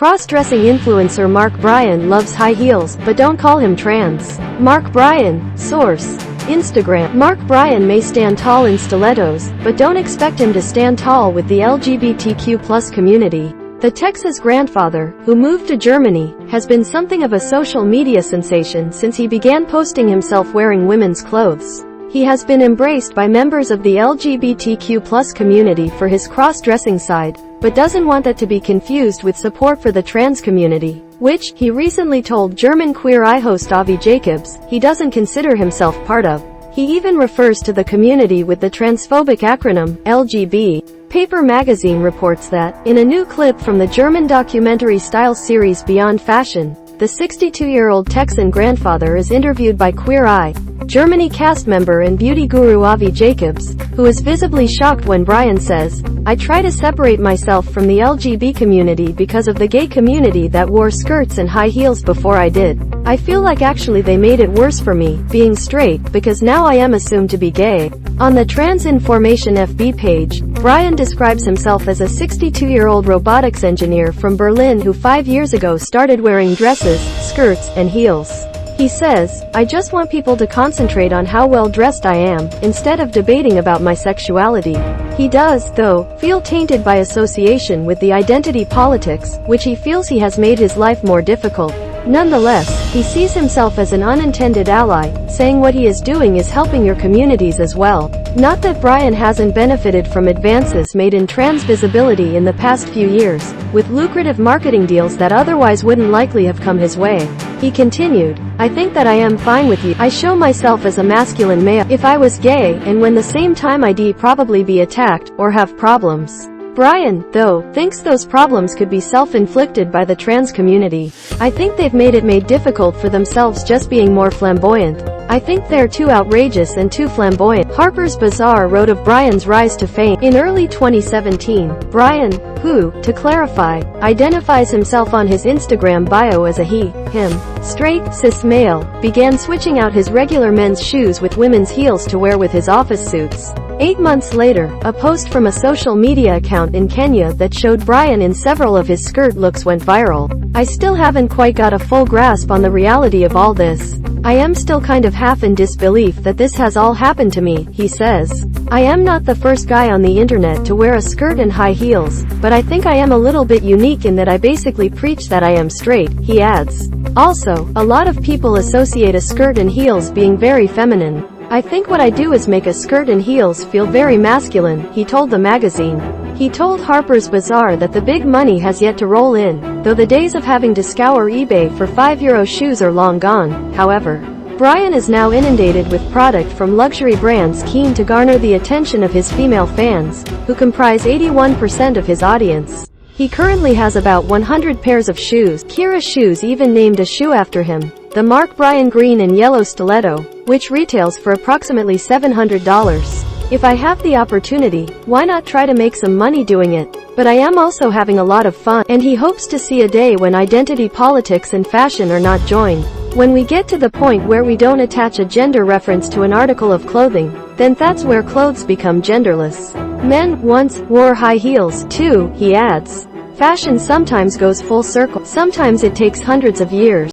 Cross-dressing influencer Marc Bryan loves high heels, but don't call him trans. Marc Bryan. Source: Instagram. Marc Bryan may stand tall in stilettos, but don't expect him to stand tall with the LGBTQ+ community. The Texas grandfather, who moved to Germany, has been something of a social media sensation since he began posting himself wearing women's clothes. He has been embraced by members of the LGBTQ+ community for his cross-dressing side, but doesn't want that to be confused with support for the trans community, which, he recently told German Queer Eye host Avi Jacobs, he doesn't consider himself part of. He even refers to the community with the transphobic acronym, LGB. Paper magazine reports that, in a new clip from the German documentary-style series Beyond Fashion, the 62-year-old Texan grandfather is interviewed by Queer Eye Germany cast member and beauty guru Avi Jacobs, who is visibly shocked when Bryan says, "I try to separate myself from the LGB community because of the gay community that wore skirts and high heels before I did. I feel like actually they made it worse for me, being straight, because now I am assumed to be gay." On the Trans Information FB page, Bryan describes himself as a 62-year-old robotics engineer from Berlin who 5 years ago started wearing dresses, skirts, and heels. He says, "I just want people to concentrate on how well dressed I am, instead of debating about my sexuality." He does, though, feel tainted by association with the identity politics, which he feels he has made his life more difficult. Nonetheless, he sees himself as an unintended ally, saying what he is doing is helping your communities as well. Not that Bryan hasn't benefited from advances made in trans visibility in the past few years, with lucrative marketing deals that otherwise wouldn't likely have come his way. He continued, "I think that I am fine with you. I show myself as a masculine male. If I was gay, and when the same time I'd probably be attacked, or have problems." Bryan, though, thinks those problems could be self-inflicted by the trans community. "I think they've made it difficult for themselves just being more flamboyant. I think they're too outrageous and too flamboyant." Harper's Bazaar wrote of Bryan's rise to fame. In early 2017, Bryan, who, to clarify, identifies himself on his Instagram bio as a he, him, straight, cis male, began switching out his regular men's shoes with women's heels to wear with his office suits. 8 months later, a post from a social media account in Kenya that showed Bryan in several of his skirt looks went viral. "I still haven't quite got a full grasp on the reality of all this. I am still kind of half in disbelief that this has all happened to me," he says. "I am not the first guy on the internet to wear a skirt and high heels, but I think I am a little bit unique in that I basically preach that I am straight," he adds. Also, a lot of people associate a skirt and heels being very feminine. "I think what I do is make a skirt and heels feel very masculine," he told the magazine. He told Harper's Bazaar that the big money has yet to roll in, though the days of having to scour eBay for €5 shoes are long gone. However, Bryan is now inundated with product from luxury brands keen to garner the attention of his female fans, who comprise 81% of his audience. He currently has about 100 pairs of shoes. Kira Shoes even named a shoe after him, the Marc Bryan green and yellow stiletto, which retails for approximately $700. "If I have the opportunity, why not try to make some money doing it? But I am also having a lot of fun," and he hopes to see a day when identity politics and fashion are not joined. "When we get to the point where we don't attach a gender reference to an article of clothing, then that's where clothes become genderless. Men once wore high heels, too," he adds. Fashion sometimes goes full circle. Sometimes it takes hundreds of years.